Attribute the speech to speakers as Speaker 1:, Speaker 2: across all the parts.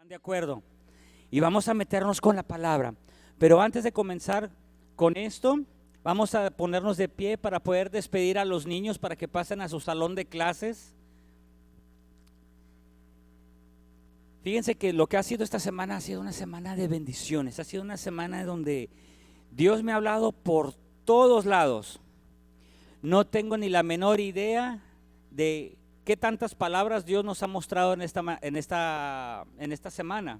Speaker 1: ¿De acuerdo? Y vamos a meternos con la palabra. Pero antes de comenzar con esto, vamos a ponernos de pie para poder despedir a los niños para que pasen a su salón de clases. Fíjense que lo que ha sido esta semana ha sido una semana de bendiciones. Ha sido una semana donde Dios me ha hablado por todos lados. No tengo ni la menor idea de qué tantas palabras Dios nos ha mostrado en esta semana.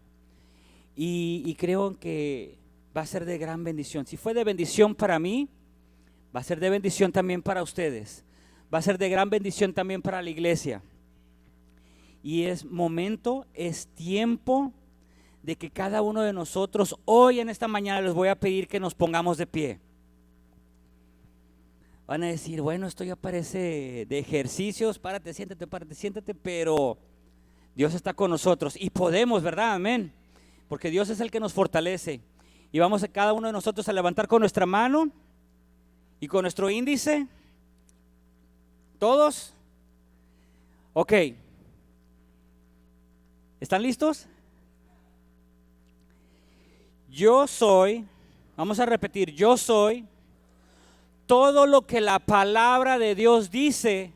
Speaker 1: Y creo que va a ser de gran bendición. Si fue de bendición para mí, va a ser de bendición también para ustedes. Va a ser de gran bendición también para la iglesia. Y es tiempo de que cada uno de nosotros, hoy en esta mañana les voy a pedir que nos pongamos de pie. Van a decir, bueno, esto ya parece de ejercicios, párate, siéntate, pero Dios está con nosotros y podemos, ¿verdad? Amén. Porque Dios es el que nos fortalece. Y vamos a cada uno de nosotros a levantar con nuestra mano y con nuestro índice. ¿Todos? Ok. ¿Están listos? Yo soy, vamos a repetir, yo soy todo lo que la palabra de Dios dice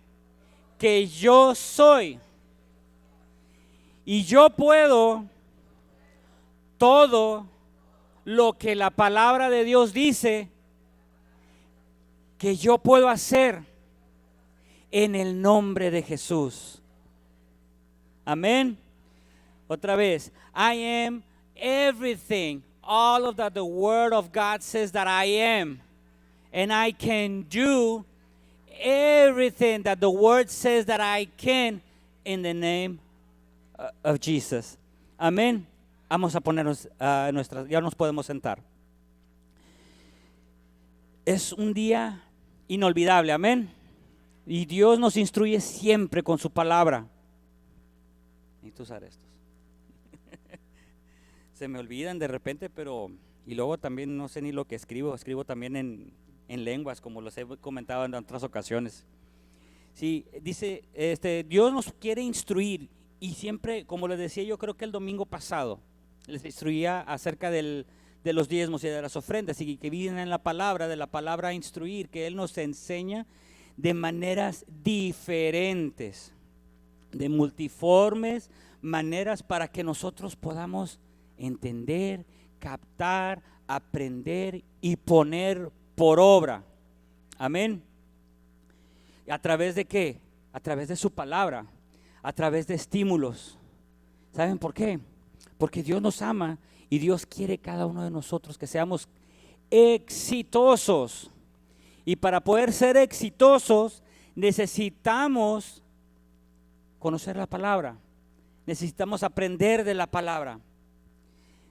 Speaker 1: que yo soy. Y yo puedo todo lo que la palabra de Dios dice que yo puedo hacer en el nombre de Jesús. Amén. Otra vez, I am everything, all of that the word of God says that I am. And I can do everything that the word says that I can in the name of Jesus. Amén. Vamos a ponernos ya nos podemos sentar. Es un día inolvidable, amén. Y Dios nos instruye siempre con su palabra. Necesito usar estos. Se me olvidan de repente, pero y luego también no sé ni lo que escribo también en lenguas, como los he comentado en otras ocasiones. Sí, dice, Dios nos quiere instruir y siempre, como les decía, yo creo que el domingo pasado les instruía acerca de los diezmos y de las ofrendas y que vienen en la palabra, de la palabra a instruir, que Él nos enseña de maneras diferentes, de multiformes maneras para que nosotros podamos entender, captar, aprender y poner por obra. Amén. ¿A través de qué? A través de su palabra, a través de estímulos. ¿Saben por qué? Porque Dios nos ama y Dios quiere cada uno de nosotros que seamos exitosos. Y para poder ser exitosos necesitamos conocer la palabra. Necesitamos aprender de la palabra.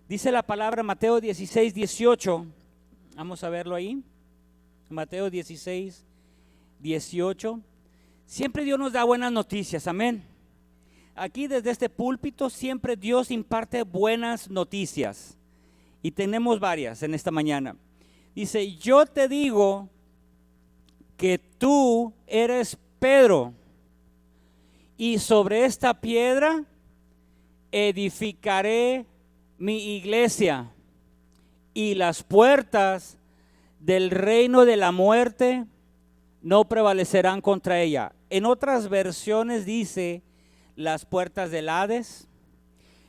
Speaker 1: Dice la palabra Mateo 16, 18. Vamos a verlo ahí. Mateo 16, 18. Siempre Dios nos da buenas noticias, amén. Aquí desde este púlpito siempre Dios imparte buenas noticias. Y tenemos varias en esta mañana. Dice, yo te digo que tú eres Pedro. Y sobre esta piedra edificaré mi iglesia. Y las puertas del reino de la muerte no prevalecerán contra ella. En otras versiones dice las puertas del Hades.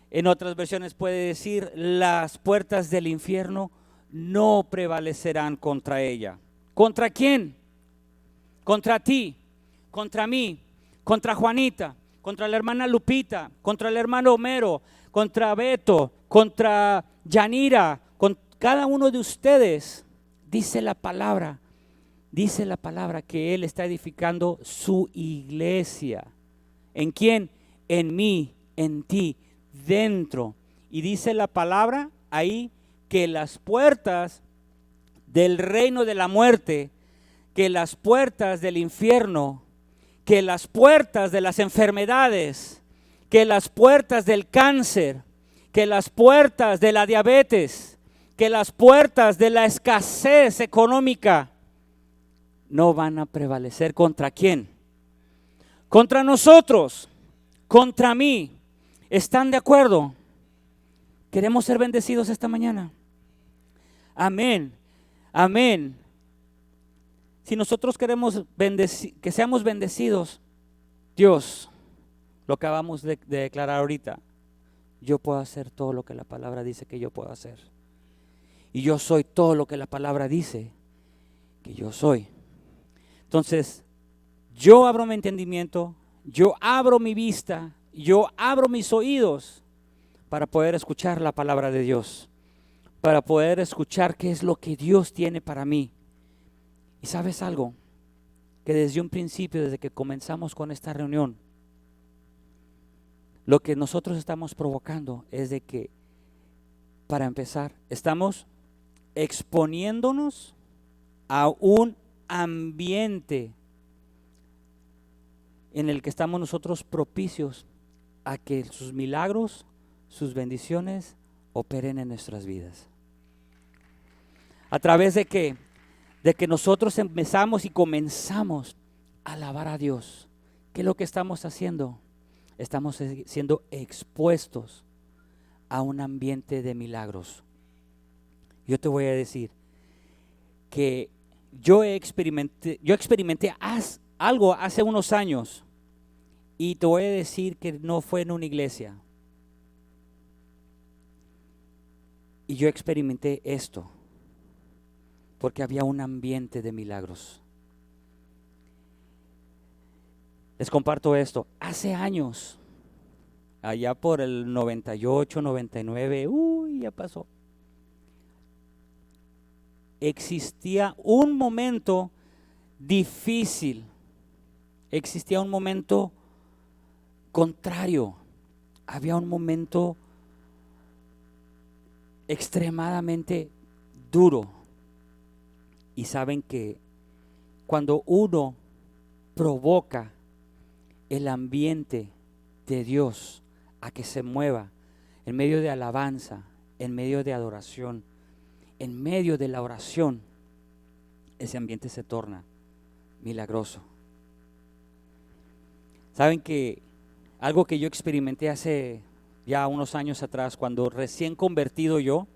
Speaker 1: En otras versiones puede decir las puertas del infierno no prevalecerán contra ella. ¿Contra quién? Contra ti, contra mí, contra Juanita, contra la hermana Lupita, contra el hermano Homero, contra Beto, contra Yanira, con cada uno de ustedes. Dice la palabra que Él está edificando su iglesia. ¿En quién? En mí, en ti, dentro. Y dice la palabra ahí que las puertas del reino de la muerte, que las puertas del infierno, que las puertas de las enfermedades, que las puertas del cáncer, que las puertas de la diabetes, que las puertas de la escasez económica no van a prevalecer. ¿Contra quién? Contra nosotros, contra mí. ¿Están de acuerdo? Queremos ser bendecidos esta mañana. Amén. Amén. Si nosotros queremos que seamos bendecidos, Dios, lo que acabamos de declarar ahorita, yo puedo hacer todo lo que la palabra dice que yo puedo hacer. Y yo soy todo lo que la palabra dice que yo soy. Entonces, yo abro mi entendimiento, yo abro mi vista, yo abro mis oídos para poder escuchar la palabra de Dios, para poder escuchar qué es lo que Dios tiene para mí. Y sabes algo, que desde un principio, desde que comenzamos con esta reunión, lo que nosotros estamos provocando es de que, para empezar, estamos exponiéndonos a un ambiente en el que estamos nosotros propicios a que sus milagros, sus bendiciones operen en nuestras vidas. ¿A través de qué? De que nosotros empezamos y comenzamos a alabar a Dios. ¿Qué es lo que estamos haciendo? Estamos siendo expuestos a un ambiente de milagros. Yo te voy a decir que yo experimenté algo hace unos años, y te voy a decir que no fue en una iglesia. Y yo experimenté esto porque había un ambiente de milagros. Les comparto esto. Hace años, allá por el 98, 99, ya pasó. Existía un momento difícil, existía un momento contrario, había un momento extremadamente duro. Y saben que cuando uno provoca el ambiente de Dios a que se mueva en medio de alabanza, en medio de adoración, en medio de la oración, ese ambiente se torna milagroso. Saben que algo que yo experimenté hace ya unos años atrás, cuando recién convertido yo,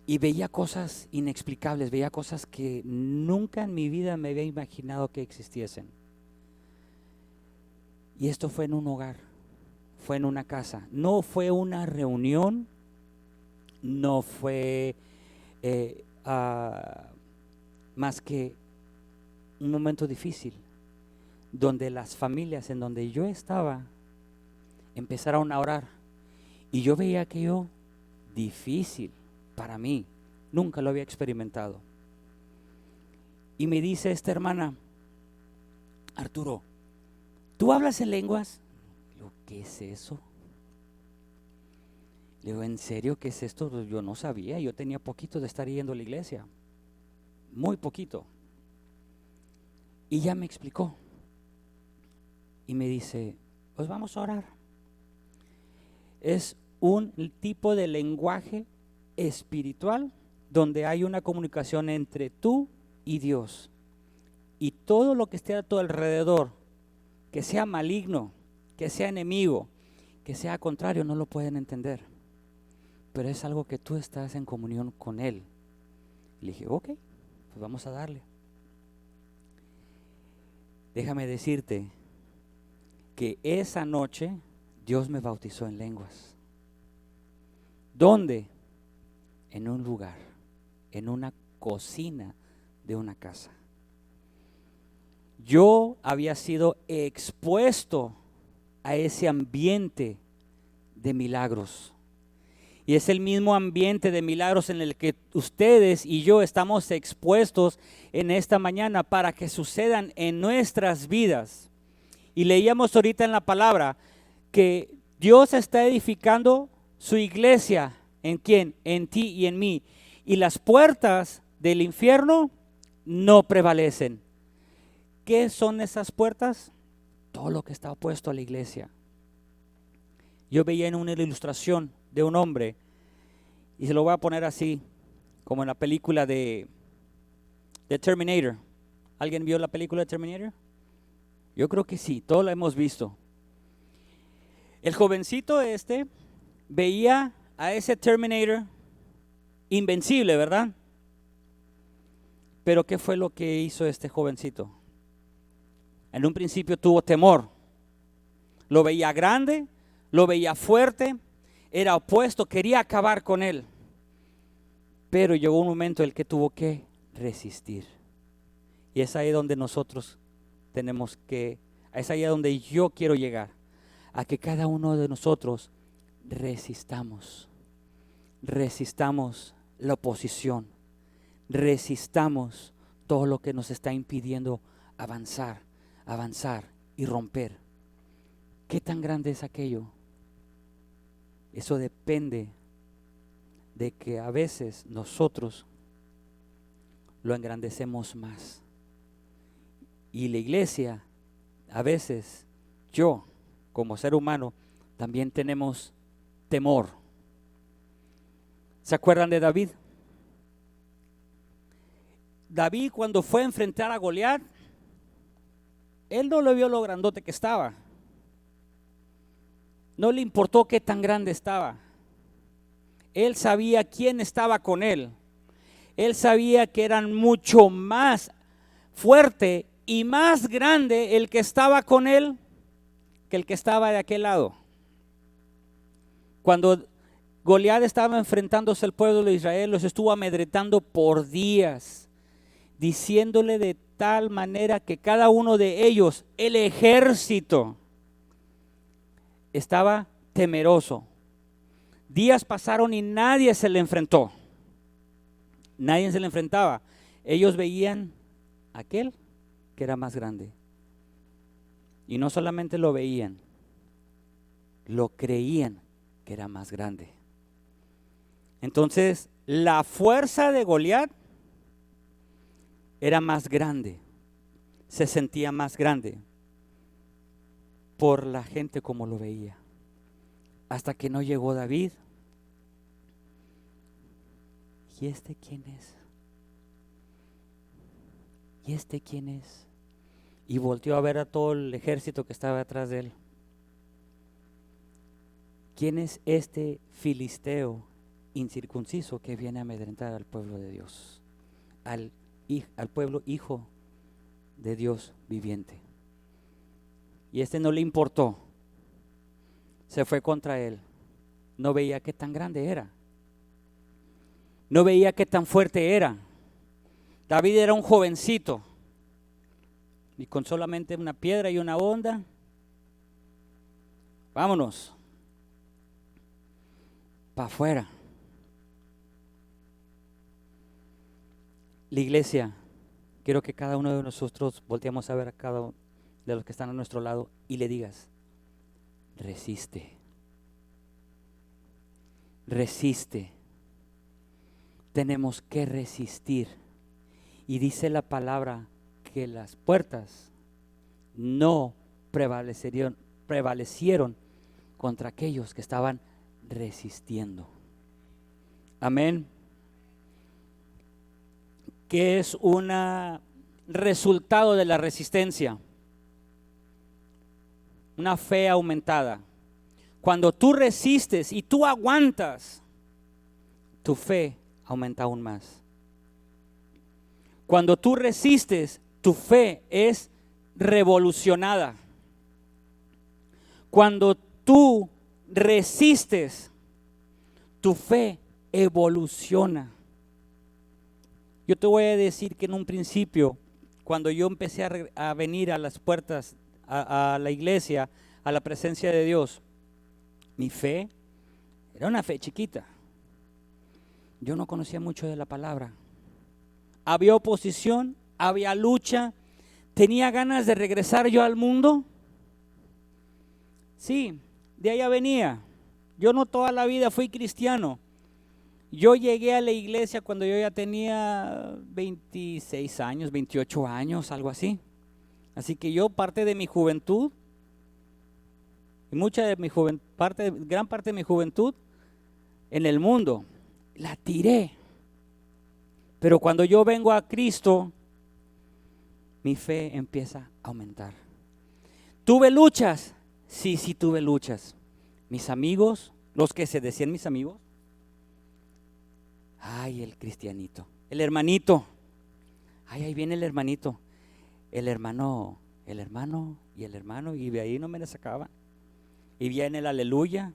Speaker 1: y veía cosas inexplicables, veía cosas que nunca en mi vida me había imaginado que existiesen. Y esto fue en un hogar, fue en una casa, no fue una reunión, no fue más que un momento difícil, donde las familias en donde yo estaba empezaron a orar, y yo veía aquello difícil para mí, nunca lo había experimentado. Y me dice esta hermana: Arturo, ¿tú hablas en lenguas? Digo, ¿qué es eso? Le digo, ¿en serio qué es esto? Pues yo no sabía, yo tenía poquito de estar yendo a la iglesia, muy poquito. Y ya me explicó. Y me dice, pues vamos a orar. Es un tipo de lenguaje espiritual donde hay una comunicación entre tú y Dios. Y todo lo que esté a tu alrededor, que sea maligno, que sea enemigo, que sea contrario, no lo pueden entender. Pero es algo que tú estás en comunión con Él. Le dije, ok, pues vamos a darle. Déjame decirte que esa noche Dios me bautizó en lenguas. ¿Dónde? En un lugar, en una cocina de una casa. Yo había sido expuesto a ese ambiente de milagros. Y es el mismo ambiente de milagros en el que ustedes y yo estamos expuestos en esta mañana para que sucedan en nuestras vidas. Y leíamos ahorita en la palabra que Dios está edificando su iglesia. ¿En quién? En ti y en mí. Y las puertas del infierno no prevalecen. ¿Qué son esas puertas? Todo lo que está opuesto a la iglesia. Yo veía en una ilustración de un hombre, y se lo voy a poner así, como en la película de Terminator. ¿Alguien vio la película de Terminator? Yo creo que sí, todos la hemos visto. El jovencito veía a ese Terminator invencible, ¿verdad? Pero ¿qué fue lo que hizo este jovencito? En un principio tuvo temor. Lo veía grande, lo veía fuerte, era opuesto, quería acabar con él. Pero llegó un momento en el que tuvo que resistir. Y es ahí donde nosotros es ahí donde yo quiero llegar. A que cada uno de nosotros resistamos la oposición, resistamos todo lo que nos está impidiendo avanzar y romper. ¿Qué tan grande es aquello? Eso depende de que a veces nosotros lo engrandecemos más. Y la iglesia, a veces yo como ser humano también tenemos temor. ¿Se acuerdan de David? David, cuando fue a enfrentar a Goliat, él no le vio lo grandote que estaba. No le importó qué tan grande estaba. Él sabía quién estaba con él. Él sabía que eran mucho más fuerte y más grande el que estaba con él que el que estaba de aquel lado. Cuando Goliat estaba enfrentándose al pueblo de Israel, los estuvo amedrentando por días, diciéndole de tal manera que cada uno de ellos, el ejército, estaba temeroso. Días pasaron y nadie se le enfrentó. Nadie se le enfrentaba. Ellos veían a aquel que era más grande. Y no solamente lo veían, lo creían que era más grande. Entonces, la fuerza de Goliat era más grande, se sentía más grande por la gente como lo veía. Hasta que no llegó David. ¿Y este quién es? ¿Y este quién es? Y volteó a ver a todo el ejército que estaba atrás de él. ¿Quién es este filisteo incircunciso que viene a amedrentar al pueblo de Dios? Al pueblo hijo de Dios viviente. Y este no le importó. Se fue contra él. No veía qué tan grande era. No veía qué tan fuerte era. David era un jovencito. Y con solamente una piedra y una onda, vámonos para afuera. La iglesia, quiero que cada uno de nosotros volteemos a ver a cada uno de los que están a nuestro lado y le digas: resiste, resiste. Tenemos que resistir. Y dice la palabra que las puertas no prevalecieron contra aquellos que estaban resistiendo. Amén. ¿Qué es un resultado de la resistencia? Una fe aumentada. Cuando tú resistes y tú aguantas, tu fe aumenta aún más. Cuando tú resistes, tu fe es revolucionada. Cuando tú resistes, tu fe evoluciona. Yo te voy a decir que en un principio, cuando yo empecé a venir a las puertas, a la iglesia, a la presencia de Dios, mi fe era una fe chiquita. Yo no conocía mucho de la palabra. Había oposición, había lucha. ¿Tenía ganas de regresar yo al mundo? Sí, de allá venía. Yo no toda la vida fui cristiano. Yo llegué a la iglesia cuando yo ya tenía 26 años, 28 años, algo así. Así que yo parte de mi juventud, y gran parte de mi juventud en el mundo, la tiré. Pero cuando yo vengo a Cristo, mi fe empieza a aumentar. ¿Tuve luchas? Sí, tuve luchas. Mis amigos, los que se decían mis amigos, Ay, el cristianito, el hermanito. Ay, ahí viene el hermanito. El hermano, y el hermano, y de ahí no me la sacaban. Y viene el aleluya.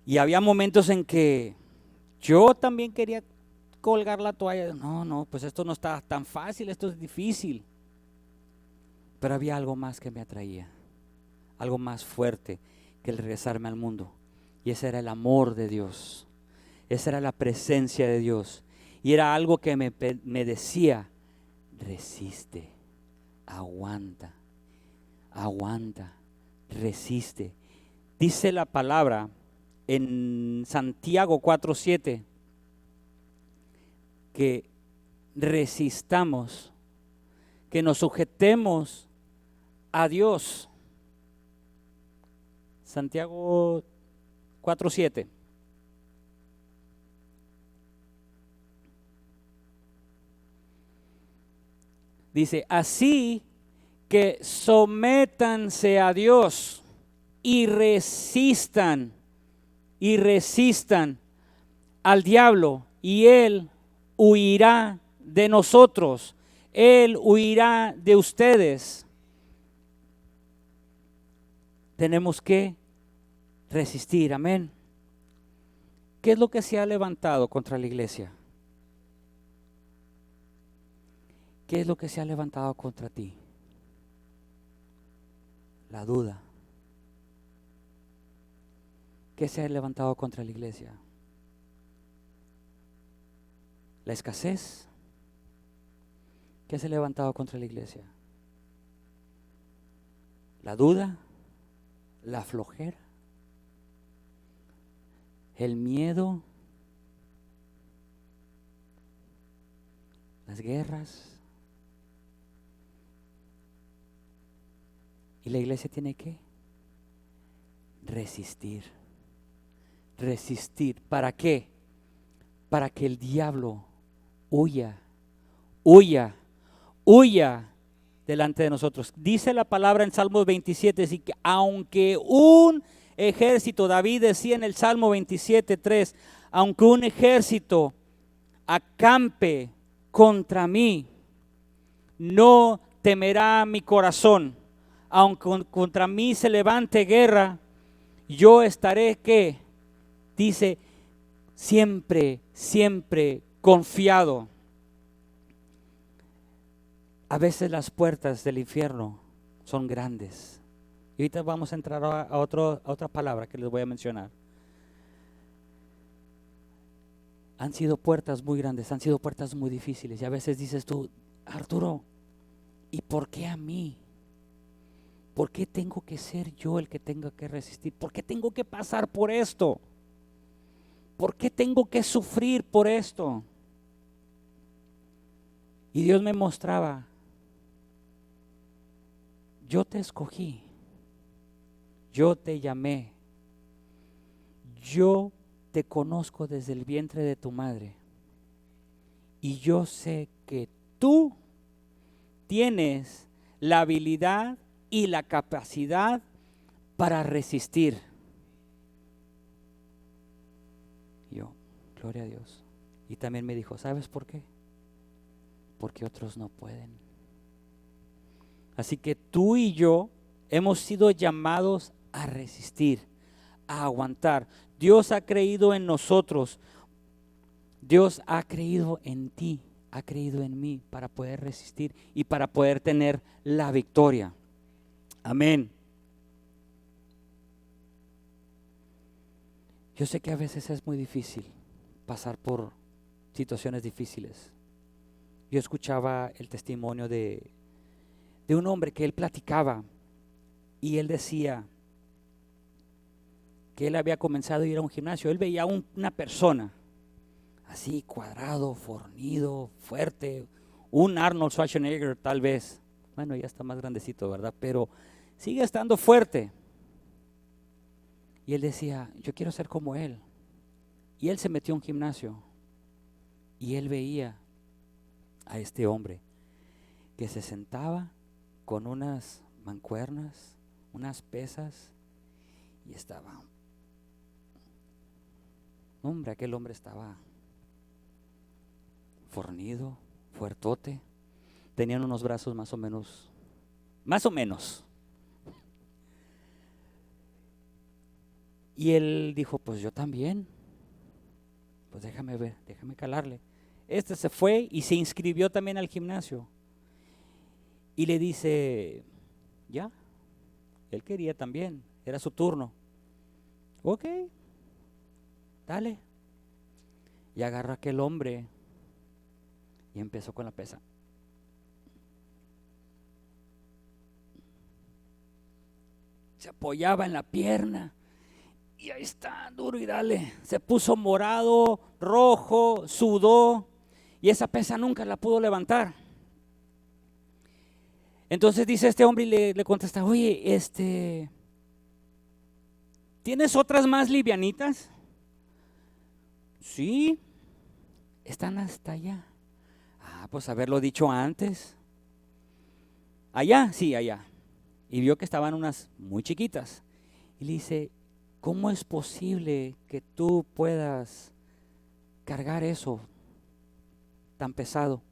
Speaker 1: Y había momentos en que yo también quería colgar la toalla. No, pues esto no está tan fácil, esto es difícil. Pero había algo más que me atraía, algo más fuerte que el regresarme al mundo. Y ese era el amor de Dios, esa era la presencia de Dios. Y era algo que me decía, resiste, aguanta, resiste. Dice la palabra en Santiago 4:7 que resistamos, que nos sujetemos a Dios. Santiago 4:7. Dice, así que sométanse a Dios y resistan al diablo y él huirá de nosotros, él huirá de ustedes. Tenemos que resistir, amén. ¿Qué es lo que se ha levantado contra la iglesia? ¿Qué es lo que se ha levantado contra ti? La duda. ¿Qué se ha levantado contra la iglesia? La escasez. ¿Qué se ha levantado contra la iglesia? La duda, la flojera, el miedo, las guerras. Y la iglesia tiene que resistir. Resistir. ¿Para qué? Para que el diablo huya delante de nosotros. Dice la palabra en Salmos 27, así que aunque un ejército, David decía en el Salmo 27:3, aunque un ejército acampe contra mí, no temerá mi corazón. Aunque contra mí se levante guerra, yo estaré, ¿qué? Dice, siempre confiado. A veces las puertas del infierno son grandes. Y ahorita vamos a entrar a otra palabra que les voy a mencionar. Han sido puertas muy grandes, han sido puertas muy difíciles. Y a veces dices tú, Arturo, ¿y por qué a mí? ¿Por qué tengo que ser yo el que tenga que resistir? ¿Por qué tengo que pasar por esto? ¿Por qué tengo que sufrir por esto? Y Dios me mostraba, yo te escogí, yo te llamé, yo te conozco desde el vientre de tu madre y yo sé que tú tienes la habilidad y la capacidad para resistir. Yo, gloria a Dios. Y también me dijo, ¿sabes por qué? Porque otros no pueden. Así que tú y yo hemos sido llamados a resistir, a aguantar. Dios ha creído en nosotros. Dios ha creído en ti, ha creído en mí para poder resistir y para poder tener la victoria. Amén. Yo sé que a veces es muy difícil pasar por situaciones difíciles. Yo escuchaba el testimonio de un hombre que él platicaba y él decía que él había comenzado a ir a un gimnasio. Él veía una persona así cuadrado, fornido, fuerte, un Arnold Schwarzenegger tal vez. Bueno, ya está más grandecito, ¿verdad? Pero sigue estando fuerte. Y él decía, yo quiero ser como él. Y él se metió a un gimnasio y él veía a este hombre que se sentaba con unas mancuernas, unas pesas y estaba Hombre, aquel hombre estaba fornido, fuertote. Tenían unos brazos más o menos. Y él dijo, pues yo también. Pues déjame ver, déjame calarle. Este se fue y se inscribió también al gimnasio. Y le dice, ya, él quería también, era su turno. Ok, dale. Y agarró a aquel hombre y empezó con la pesa. Se apoyaba en la pierna y ahí está, duro y dale. Se puso morado, rojo, sudó y esa pesa nunca la pudo levantar. Entonces dice este hombre y le contesta, oye, ¿tienes otras más livianitas? Sí, están hasta allá. Ah, pues haberlo dicho antes. Allá, sí, allá. Y vio que estaban unas muy chiquitas. Y le dice, ¿cómo es posible que tú puedas cargar eso tan pesado?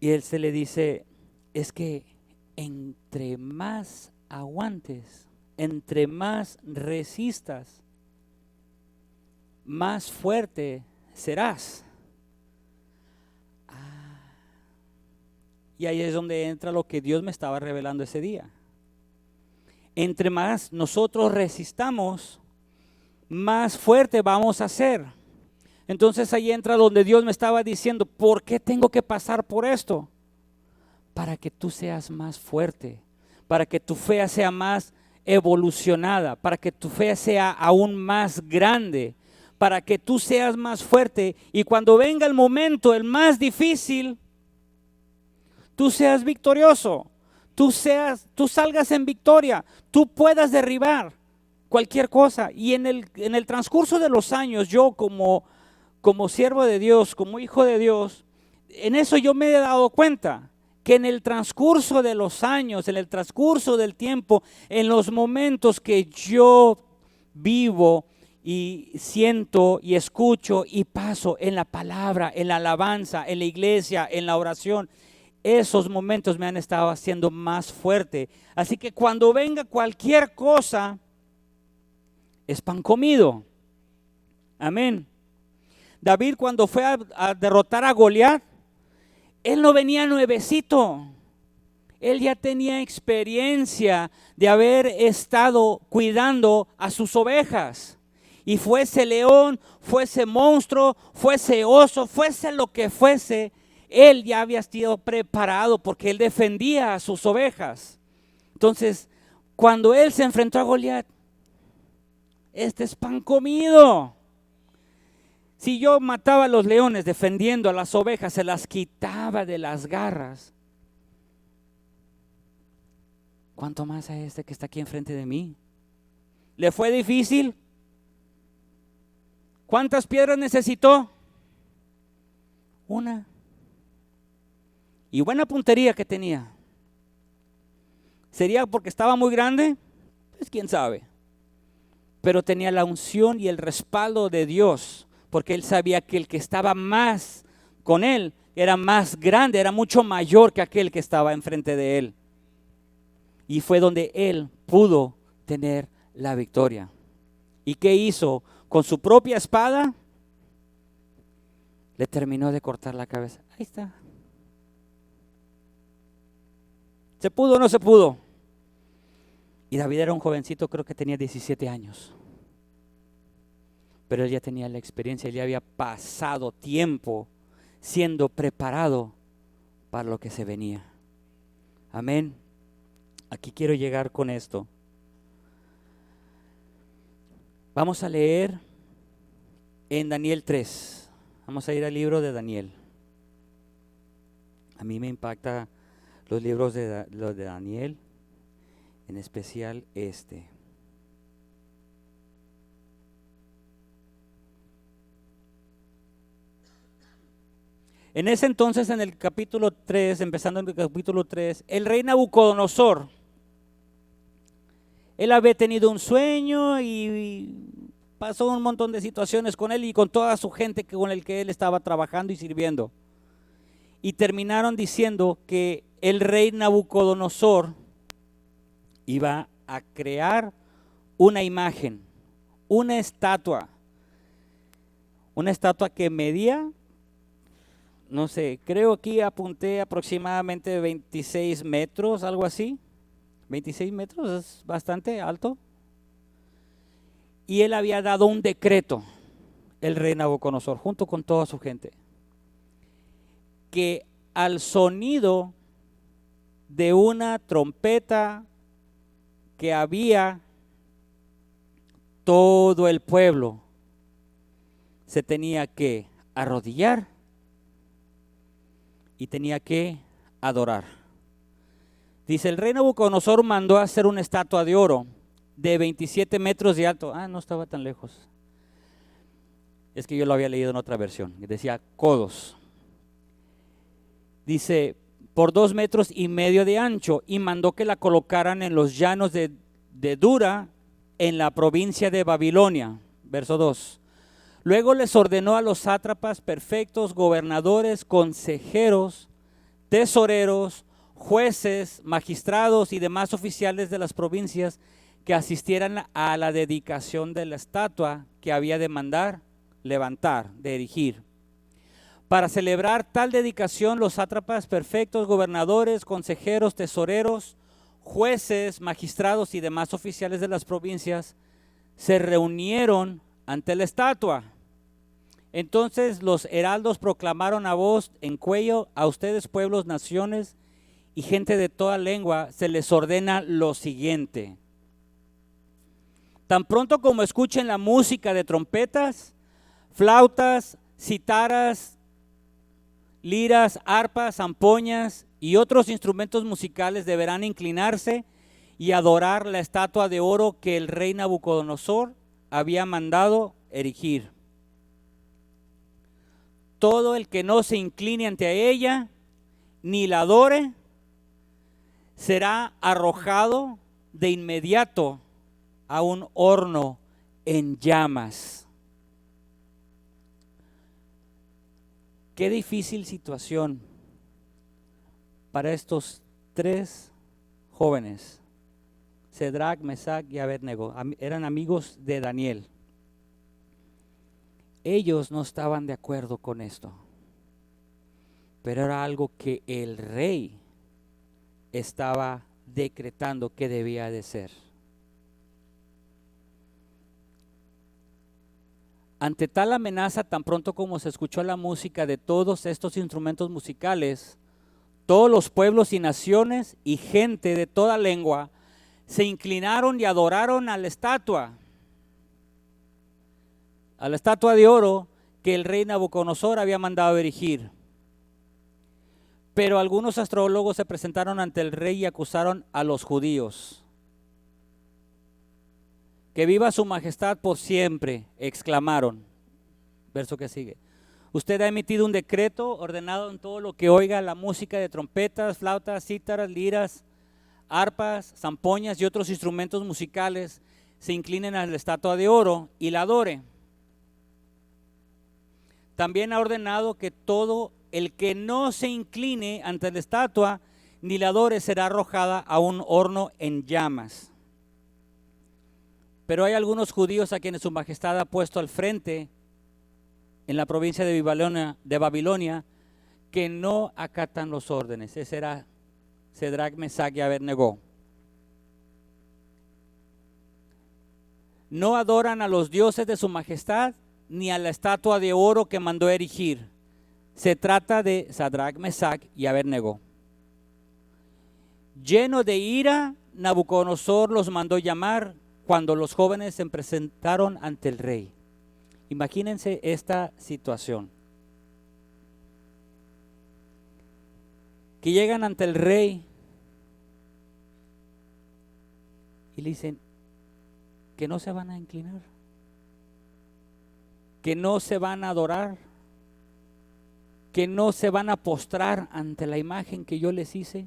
Speaker 1: Y él se le dice, es que entre más aguantes, entre más resistas, más fuerte serás. Y ahí es donde entra lo que Dios me estaba revelando ese día. Entre más nosotros resistamos, más fuerte vamos a ser. Entonces ahí entra donde Dios me estaba diciendo, ¿por qué tengo que pasar por esto? Para que tú seas más fuerte, para que tu fe sea más evolucionada, para que tu fe sea aún más grande, para que tú seas más fuerte y cuando venga el momento, el más difícil, tú seas victorioso, tú salgas en victoria, tú puedas derribar cualquier cosa. Y en el transcurso de los años, yo como siervo de Dios, como hijo de Dios, en eso yo me he dado cuenta que en el transcurso de los años, en el transcurso del tiempo, en los momentos que yo vivo y siento y escucho y paso en la palabra, en la alabanza, en la iglesia, en la oración, esos momentos me han estado haciendo más fuerte. Así que cuando venga cualquier cosa, es pan comido. Amén. David cuando fue a derrotar a Goliat, él no venía nuevecito. Él ya tenía experiencia de haber estado cuidando a sus ovejas. Y fuese león, fuese monstruo, fuese oso, fuese lo que fuese, él ya había sido preparado porque él defendía a sus ovejas. Entonces, cuando él se enfrentó a Goliat, este es pan comido. Si yo mataba a los leones defendiendo a las ovejas, se las quitaba de las garras, ¿cuánto más a este que está aquí enfrente de mí? ¿Le fue difícil? ¿Cuántas piedras necesitó? Una. Y buena puntería que tenía. ¿Sería porque estaba muy grande? Pues quién sabe. Pero tenía la unción y el respaldo de Dios, porque él sabía que el que estaba más con él era más grande, era mucho mayor que aquel que estaba enfrente de él. Y fue donde él pudo tener la victoria. ¿Y qué hizo? Con su propia espada le terminó de cortar la cabeza. Ahí está. ¿Se pudo o no se pudo? Y David era un jovencito, creo que tenía 17 años. Pero él ya tenía la experiencia, él ya había pasado tiempo siendo preparado para lo que se venía. Amén. Aquí quiero llegar con esto. Vamos a leer en Daniel 3. Vamos a ir al libro de Daniel. A mí me impacta los libros de Daniel, en especial este. En ese entonces, en el capítulo 3, empezando en el capítulo 3, el rey Nabucodonosor Él había tenido un sueño y pasó un montón de situaciones con él y con toda su gente con el que él estaba trabajando y sirviendo. Y terminaron diciendo que el rey Nabucodonosor iba a crear una imagen, una estatua que medía, no sé, creo aquí apunté aproximadamente 26 metros, algo así. 26 metros es bastante alto. Y él había dado un decreto, el rey Nabucodonosor, junto con toda su gente, que al sonido de una trompeta que había, todo el pueblo se tenía que arrodillar y tenía que adorar. Dice, el rey Nabucodonosor mandó a hacer una estatua de oro de 27 metros de alto. No estaba tan lejos. Es que yo lo había leído en otra versión. Decía codos. Dice, por 2,5 metros de ancho, y mandó que la colocaran en los llanos de Dura, en la provincia de Babilonia. Verso 2. Luego les ordenó a los sátrapas, prefectos, gobernadores, consejeros, tesoreros, jueces, magistrados y demás oficiales de las provincias que asistieran a la dedicación de la estatua que había de mandar levantar, de erigir. Para celebrar tal dedicación, los sátrapas, prefectos, gobernadores, consejeros, tesoreros, jueces, magistrados y demás oficiales de las provincias se reunieron ante la estatua. Entonces los heraldos proclamaron a voz en cuello: a ustedes, pueblos, naciones y gente de toda lengua, se les ordena lo siguiente: tan pronto como escuchen la música de trompetas, flautas, citaras, liras, arpas, zampoñas y otros instrumentos musicales, deberán inclinarse y adorar la estatua de oro que el rey Nabucodonosor había mandado erigir. Todo el que no se incline ante ella ni la adore será arrojado de inmediato a un horno en llamas. Qué difícil situación para estos 3 jóvenes, Cedrac, Mesac y Abednego. Eran amigos de Daniel. Ellos no estaban de acuerdo con esto, pero era algo que el rey estaba decretando que debía de ser. Ante tal amenaza, tan pronto como se escuchó la música de todos estos instrumentos musicales, todos los pueblos y naciones y gente de toda lengua se inclinaron y adoraron a la estatua de oro que el rey Nabucodonosor había mandado erigir. Pero algunos astrólogos se presentaron ante el rey y acusaron a los judíos. Que viva su majestad por siempre, exclamaron. Verso que sigue. Usted ha emitido un decreto ordenado en todo lo que oiga la música de trompetas, flautas, cítaras, liras, arpas, zampoñas y otros instrumentos musicales se inclinen a la estatua de oro y la adore. También ha ordenado que todo el que no se incline ante la estatua ni la adore será arrojada a un horno en llamas. Pero hay algunos judíos a quienes su majestad ha puesto al frente en la provincia de Babilonia que no acatan los órdenes. Ese era Cedrac, Mesac y Abednego. No adoran a los dioses de su majestad ni a la estatua de oro que mandó erigir. Se trata de Sadrac, Mesac y Abednego. Lleno de ira, Nabucodonosor los mandó llamar cuando los jóvenes se presentaron ante el rey. Imagínense esta situación. Que llegan ante el rey y le dicen que no se van a inclinar, que no se van a adorar, que no se van a postrar ante la imagen que yo les hice.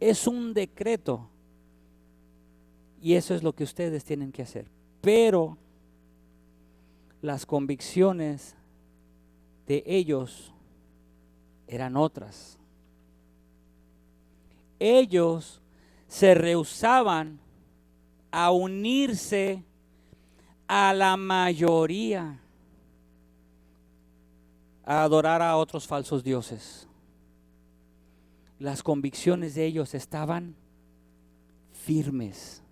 Speaker 1: Es un decreto. Y eso es lo que ustedes tienen que hacer. Pero las convicciones de ellos eran otras. Ellos se rehusaban a unirse a la mayoría, a adorar a otros falsos dioses. Las convicciones de ellos estaban firmes.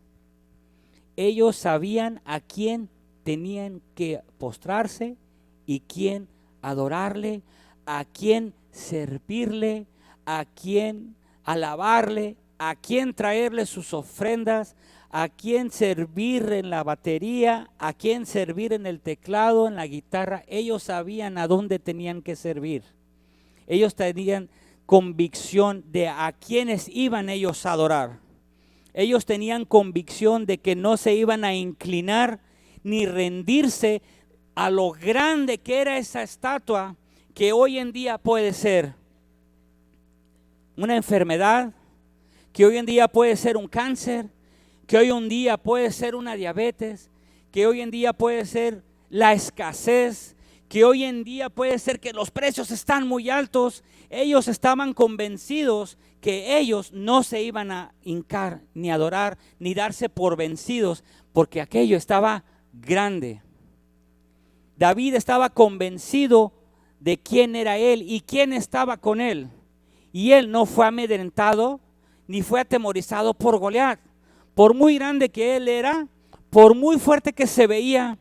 Speaker 1: Ellos sabían a quién tenían que postrarse y quién adorarle, a quién servirle, a quién alabarle, a quién traerle sus ofrendas, a quién servir en la batería, a quién servir en el teclado, en la guitarra. Ellos sabían a dónde tenían que servir. Ellos tenían convicción de a quiénes iban ellos a adorar. Ellos tenían convicción de que no se iban a inclinar ni rendirse a lo grande que era esa estatua, que hoy en día puede ser una enfermedad, que hoy en día puede ser un cáncer, que hoy en día puede ser una diabetes, que hoy en día puede ser la escasez, que hoy en día puede ser que los precios están muy altos. Ellos estaban convencidos que ellos no se iban a hincar, ni adorar, ni darse por vencidos, porque aquello estaba grande. David estaba convencido de quién era él y quién estaba con él. Y él no fue amedrentado ni fue atemorizado por Goliat. Por muy grande que él era, por muy fuerte que se veía,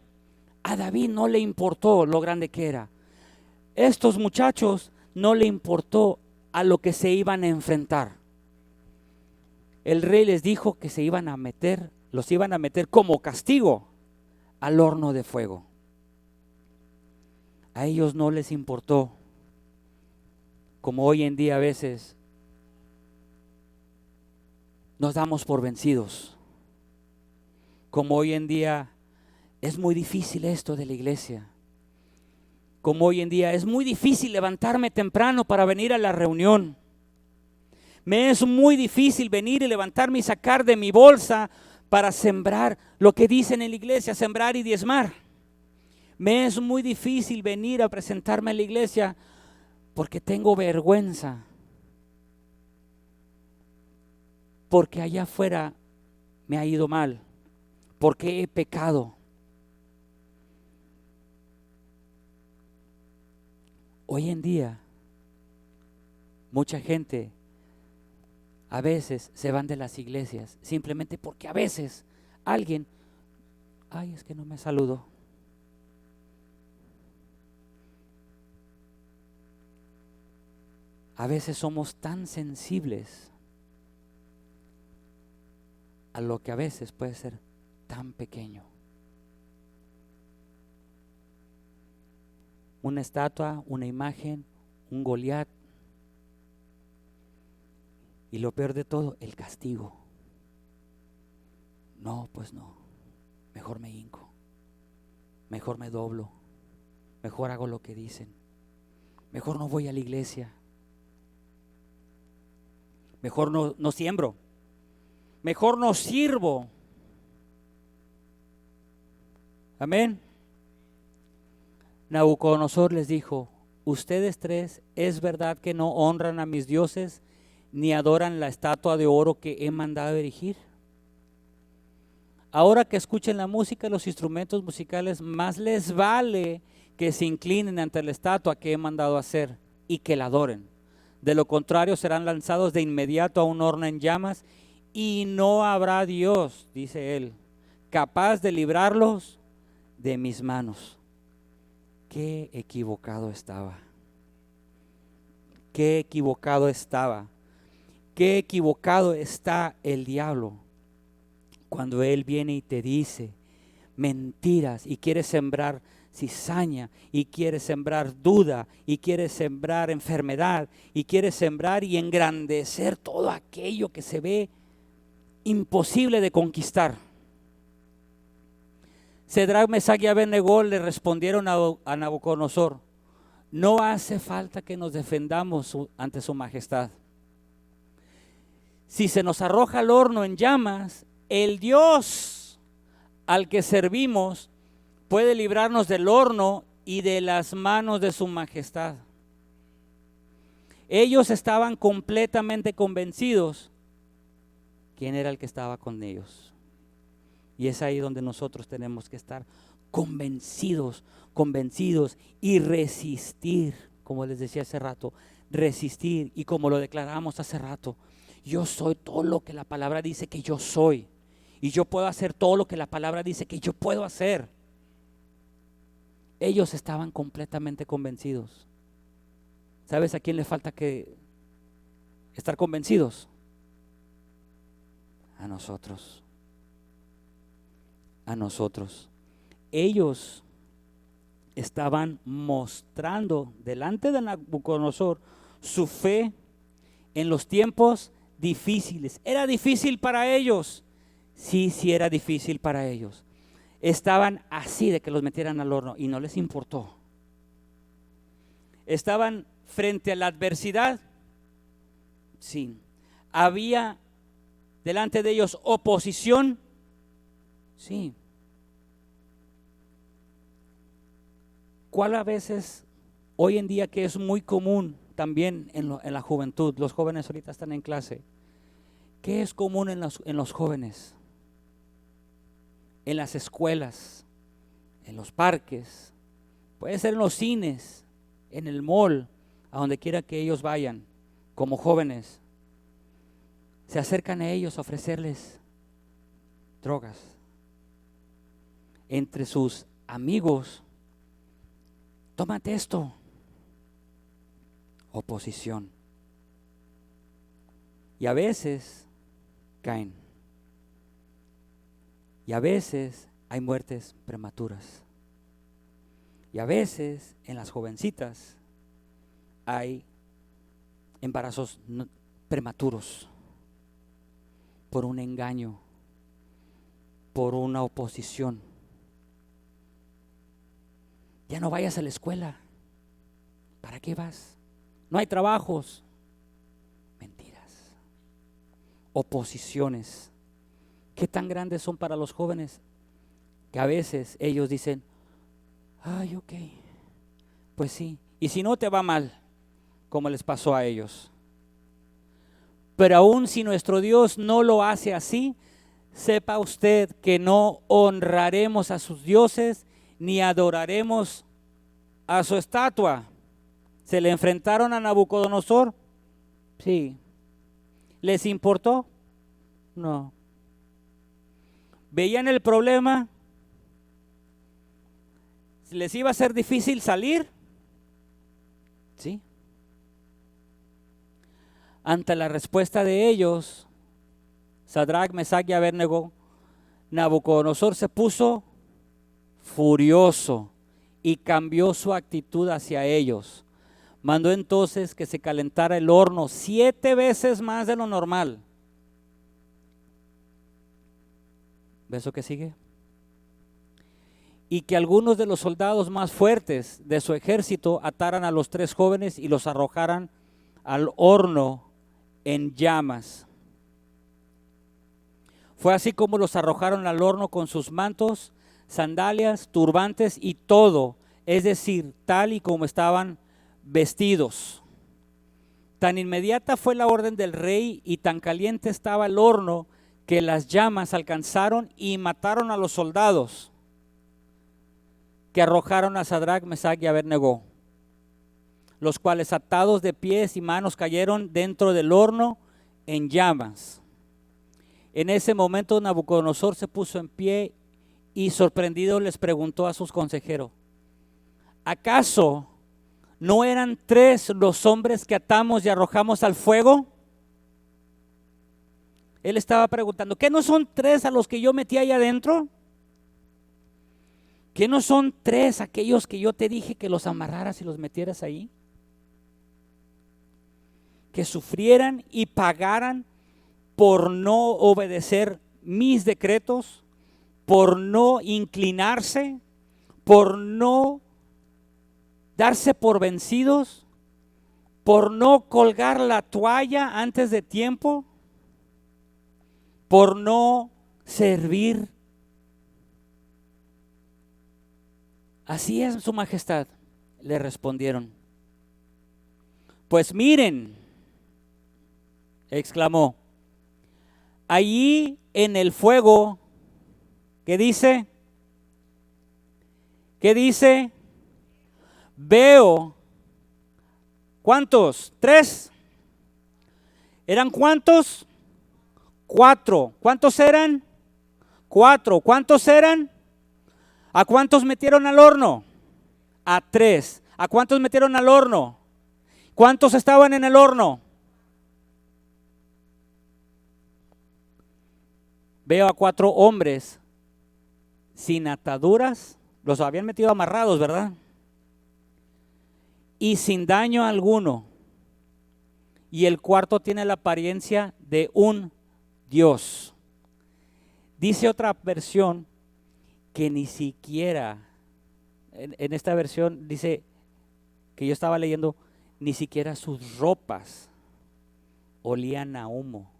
Speaker 1: a David no le importó lo grande que era. Estos muchachos no le importó a lo que se iban a enfrentar. El rey les dijo que los iban a meter como castigo al horno de fuego. A ellos no les importó, como hoy en día a veces nos damos por vencidos. Como hoy en día es muy difícil esto de la iglesia. Como hoy en día es muy difícil levantarme temprano para venir a la reunión. Me es muy difícil venir y levantarme y sacar de mi bolsa para sembrar lo que dicen en la iglesia, sembrar y diezmar. Me es muy difícil venir a presentarme a la iglesia porque tengo vergüenza. Porque allá afuera me ha ido mal, porque he pecado. Hoy en día, mucha gente a veces se van de las iglesias simplemente porque a veces alguien, es que no me saludó. A veces somos tan sensibles a lo que a veces puede ser tan pequeño. Una estatua, una imagen, un Goliat. Y lo peor de todo, el castigo. No, pues no. Mejor me hinco. Mejor me doblo. Mejor hago lo que dicen. Mejor no voy a la iglesia. Mejor no siembro. Mejor no sirvo. Amén. Nabucodonosor les dijo: ustedes tres, ¿es verdad que no honran a mis dioses ni adoran la estatua de oro que he mandado erigir? Ahora que escuchen la música y los instrumentos musicales, más les vale que se inclinen ante la estatua que he mandado hacer y que la adoren. De lo contrario, serán lanzados de inmediato a un horno en llamas y no habrá Dios, dice él, capaz de librarlos de mis manos. Qué equivocado estaba. Qué equivocado estaba. Qué equivocado está el diablo cuando él viene y te dice mentiras y quiere sembrar cizaña y quiere sembrar duda y quiere sembrar enfermedad y quiere sembrar y engrandecer todo aquello que se ve imposible de conquistar. Cedrac, Mesac y Abednego le respondieron a Nabucodonosor: no hace falta que nos defendamos ante su majestad. Si se nos arroja al horno en llamas, el Dios al que servimos puede librarnos del horno y de las manos de su majestad. Ellos estaban completamente convencidos quién era el que estaba con ellos. Y es ahí donde nosotros tenemos que estar convencidos y resistir, como les decía hace rato, resistir. Y como lo declaramos hace rato, yo soy todo lo que la palabra dice que yo soy, y yo puedo hacer todo lo que la palabra dice que yo puedo hacer. Ellos estaban completamente convencidos. ¿Sabes a quién le falta que estar convencidos? A nosotros. A nosotros. Ellos estaban mostrando delante de Nabucodonosor su fe en los tiempos difíciles. ¿Era difícil para ellos? Sí, sí era difícil para ellos. Estaban así de que los metieran al horno y no les importó. Estaban frente a la adversidad. Sí. Había delante de ellos oposición. Sí. ¿Cuál a veces hoy en día que es muy común también en la juventud? Los jóvenes ahorita están en clase. ¿Qué es común en los jóvenes? En las escuelas, en los parques, puede ser en los cines, en el mall, a donde quiera que ellos vayan, como jóvenes. Se acercan a ellos a ofrecerles drogas. Entre sus amigos, tómate esto. Oposición. Y a veces caen. Y a veces hay muertes prematuras. Y a veces en las jovencitas hay embarazos prematuros por un engaño, por una oposición. Ya no vayas a la escuela. ¿Para qué vas? No hay trabajos. Mentiras. Oposiciones. ¿Qué tan grandes son para los jóvenes? Que a veces ellos dicen, ay, ok, pues sí. Y si no te va mal, como les pasó a ellos. Pero aún si nuestro Dios no lo hace así, sepa usted que no honraremos a sus dioses ni adoraremos a su estatua. ¿Se le enfrentaron a Nabucodonosor? Sí. ¿Les importó? No. ¿Veían el problema? ¿Les iba a ser difícil salir? Sí. Ante la respuesta de ellos, Sadrach, Mesach y Abednego, Nabucodonosor se puso furioso y cambió su actitud hacia ellos. Mandó entonces que se calentara el horno 7 veces más de lo normal. ¿Ves lo que sigue? Y que algunos de los soldados más fuertes de su ejército ataran a los 3 jóvenes y los arrojaran al horno en llamas. Fue así como los arrojaron al horno con sus mantos, sandalias, turbantes y todo, es decir, tal y como estaban vestidos. Tan inmediata fue la orden del rey y tan caliente estaba el horno que las llamas alcanzaron y mataron a los soldados que arrojaron a Sadrach, Mesach y Abednego, los cuales atados de pies y manos cayeron dentro del horno en llamas. En ese momento Nabucodonosor se puso en pie y sorprendido les preguntó a sus consejeros, ¿acaso no eran 3 los hombres que atamos y arrojamos al fuego? Él estaba preguntando, ¿qué no son 3 a los que yo metí ahí adentro? ¿Qué no son 3 aquellos que yo te dije que los amarraras y los metieras ahí? Que sufrieran y pagaran por no obedecer mis decretos, por no inclinarse, por no darse por vencidos, por no colgar la toalla antes de tiempo, por no servir. Así es, su majestad, le respondieron. Pues miren, exclamó, allí en el fuego, ¿qué dice? ¿Qué dice? Veo, ¿cuántos? 3. ¿Eran cuántos? 4. ¿Cuántos eran? 4. ¿Cuántos eran? ¿A cuántos metieron al horno? A 3. ¿A cuántos metieron al horno? ¿Cuántos estaban en el horno? Veo a 4 hombres sin ataduras, los habían metido amarrados, ¿verdad? Y sin daño alguno. Y el cuarto tiene la apariencia de un dios. Dice otra versión que ni siquiera, en esta versión dice que yo estaba leyendo, ni siquiera sus ropas olían a humo.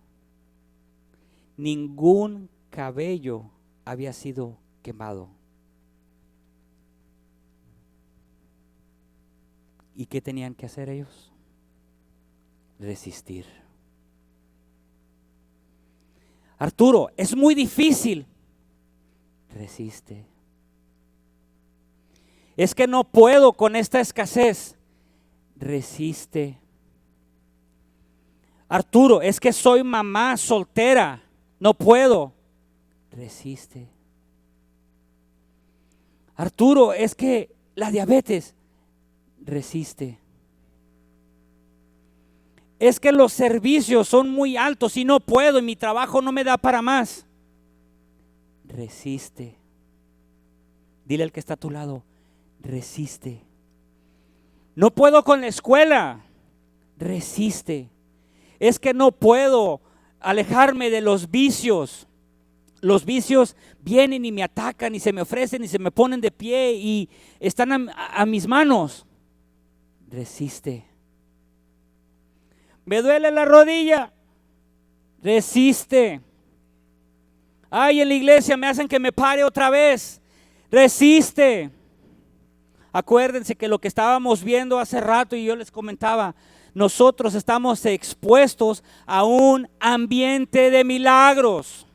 Speaker 1: Ningún cabello había sido quemado. ¿Y qué tenían que hacer ellos? Resistir. Arturo, es muy difícil. Resiste. Es que no puedo con esta escasez. Resiste. Arturo, es que soy mamá soltera. No puedo. Resiste. Arturo, es que la diabetes. Resiste. Es que los servicios son muy altos y no puedo y mi trabajo no me da para más. Resiste. Dile al que está a tu lado, resiste. No puedo con la escuela. Resiste. Es que no puedo alejarme de los vicios. Los vicios vienen y me atacan y se me ofrecen y se me ponen de pie y están a mis manos. Resiste. Me duele la rodilla. Resiste. Ay, en la iglesia me hacen que me pare otra vez. Resiste. Acuérdense que lo que estábamos viendo hace rato y yo les comentaba, nosotros estamos expuestos a un ambiente de milagros.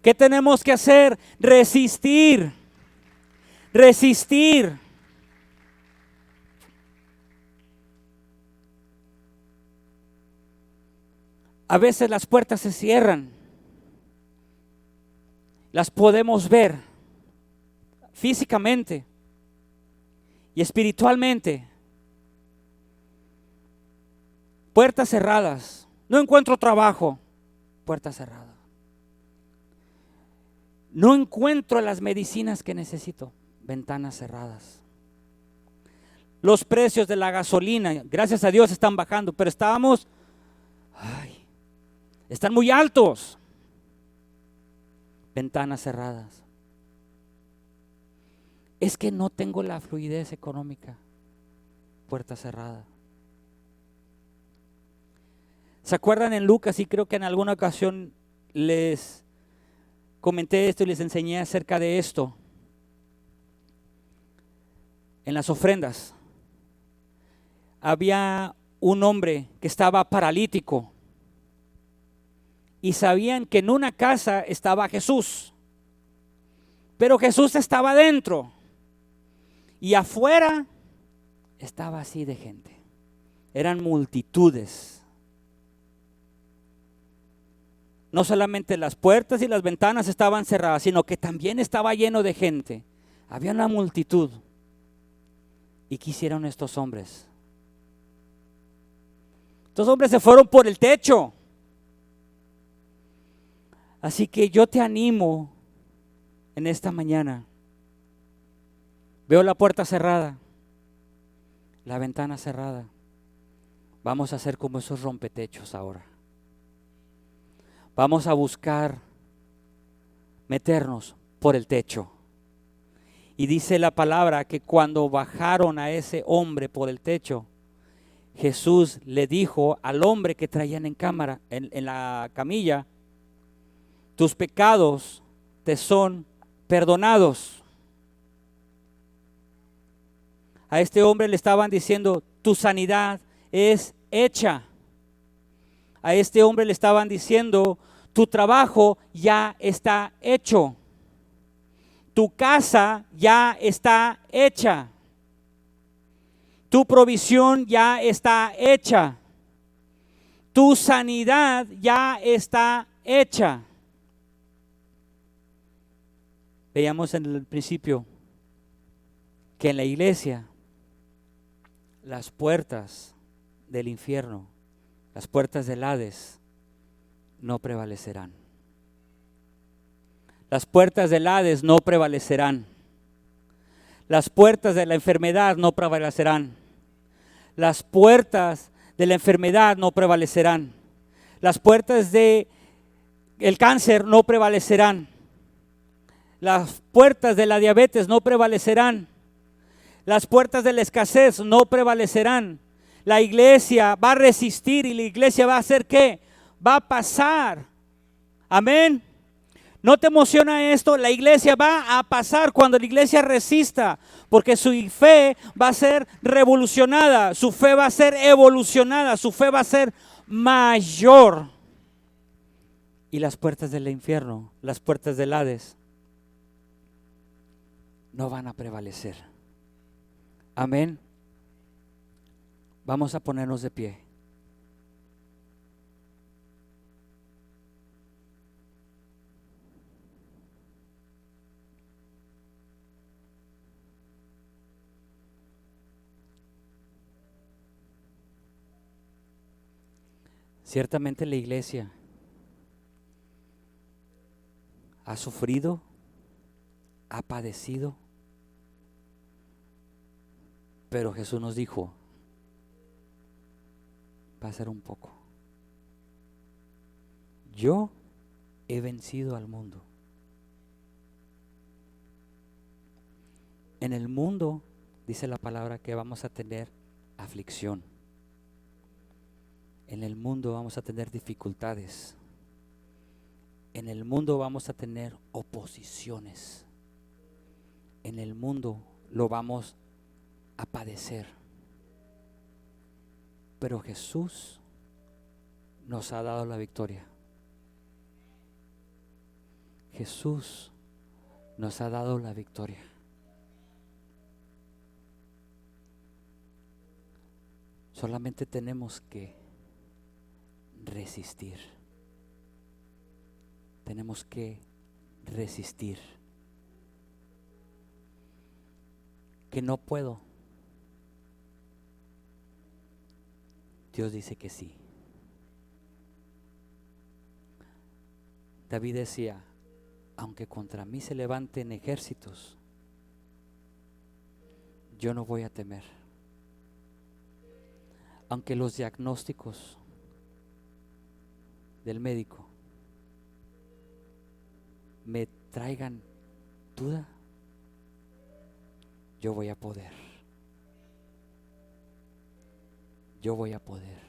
Speaker 1: ¿Qué tenemos que hacer? Resistir. Resistir. A veces las puertas se cierran. Las podemos ver físicamente y espiritualmente. Puertas cerradas. No encuentro trabajo. Puerta cerrada. No encuentro las medicinas que necesito. Ventanas cerradas. Los precios de la gasolina, gracias a Dios, están bajando, pero están muy altos. Ventanas cerradas. Es que no tengo la fluidez económica. Puerta cerrada. ¿Se acuerdan en Lucas? Y creo que en alguna ocasión les comenté esto y les enseñé acerca de esto. En las ofrendas había un hombre que estaba paralítico y sabían que en una casa estaba Jesús, pero Jesús estaba dentro y afuera estaba así de gente. Eran multitudes. No solamente las puertas y las ventanas estaban cerradas, sino que también estaba lleno de gente. Había una multitud. ¿Y qué hicieron estos hombres? Estos hombres se fueron por el techo. Así que yo te animo en esta mañana. Veo la puerta cerrada, la ventana cerrada. Vamos a hacer como esos rompetechos ahora. Vamos a buscar meternos por el techo. Y dice la palabra que cuando bajaron a ese hombre por el techo, Jesús le dijo al hombre que traían en la camilla, tus pecados te son perdonados. A este hombre le estaban diciendo, tu sanidad es hecha. A este hombre le estaban diciendo, tu trabajo ya está hecho. Tu casa ya está hecha. Tu provisión ya está hecha. Tu sanidad ya está hecha. Veíamos en el principio que en la iglesia las puertas del infierno, las puertas del Hades no prevalecerán. Las puertas del Hades no prevalecerán. Las puertas de la enfermedad no prevalecerán. Las puertas de la enfermedad no prevalecerán. Las puertas de el cáncer no prevalecerán. Las puertas de la diabetes no prevalecerán. Las puertas de la escasez no prevalecerán. La iglesia va a resistir y la iglesia va a hacer ¿qué? Va a pasar. Amén. ¿No te emociona esto? La iglesia va a pasar cuando la iglesia resista, porque su fe va a ser revolucionada, su fe va a ser evolucionada, su fe va a ser mayor. Y las puertas del infierno, las puertas del Hades, no van a prevalecer. Amén. Vamos a ponernos de pie. Ciertamente la iglesia ha sufrido, ha padecido, pero Jesús nos dijo, va a ser un poco. Yo he vencido al mundo. En el mundo, dice la palabra, que vamos a tener aflicción. En el mundo vamos a tener dificultades. En el mundo vamos a tener oposiciones. En el mundo lo vamos a padecer. Pero Jesús nos ha dado la victoria. Jesús nos ha dado la victoria. Solamente tenemos que resistir. Tenemos que resistir. Que no puedo. Dios dice que sí. David decía, aunque contra mí se levanten ejércitos, yo no voy a temer. Aunque los diagnósticos del médico me traigan duda, yo voy a poder. Yo voy a poder.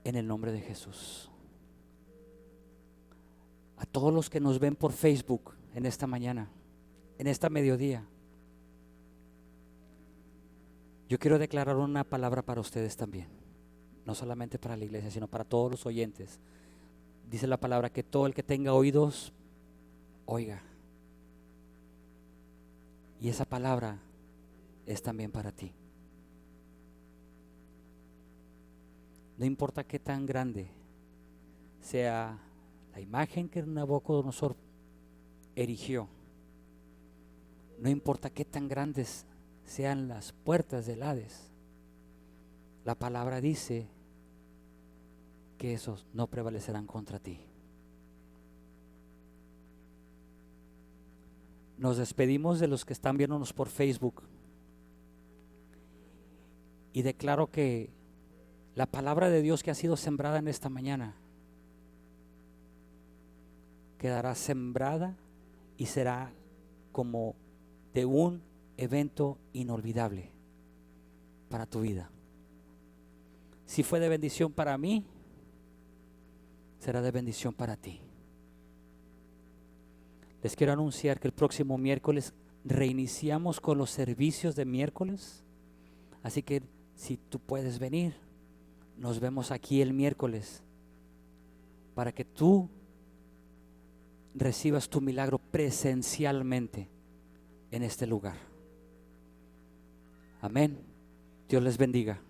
Speaker 1: En el nombre de Jesús. A todos los que nos ven por Facebook en esta mañana, en esta mediodía, yo quiero declarar una palabra para ustedes también. No solamente para la iglesia, sino para todos los oyentes. Dice la palabra que todo el que tenga oídos, oiga. Y esa palabra es también para ti. No importa qué tan grande sea la imagen que Nabucodonosor erigió. No importa qué tan grandes sean las puertas del Hades. La palabra dice que esos no prevalecerán contra ti. Nos despedimos de los que están viéndonos por Facebook y declaro que la palabra de Dios que ha sido sembrada en esta mañana quedará sembrada y será como de un evento inolvidable para tu vida. Si fue de bendición para mí, será de bendición para ti. Les quiero anunciar que el próximo miércoles reiniciamos con los servicios de miércoles. Así que si tú puedes venir, nos vemos aquí el miércoles para que tú recibas tu milagro presencialmente en este lugar. Amén. Dios les bendiga.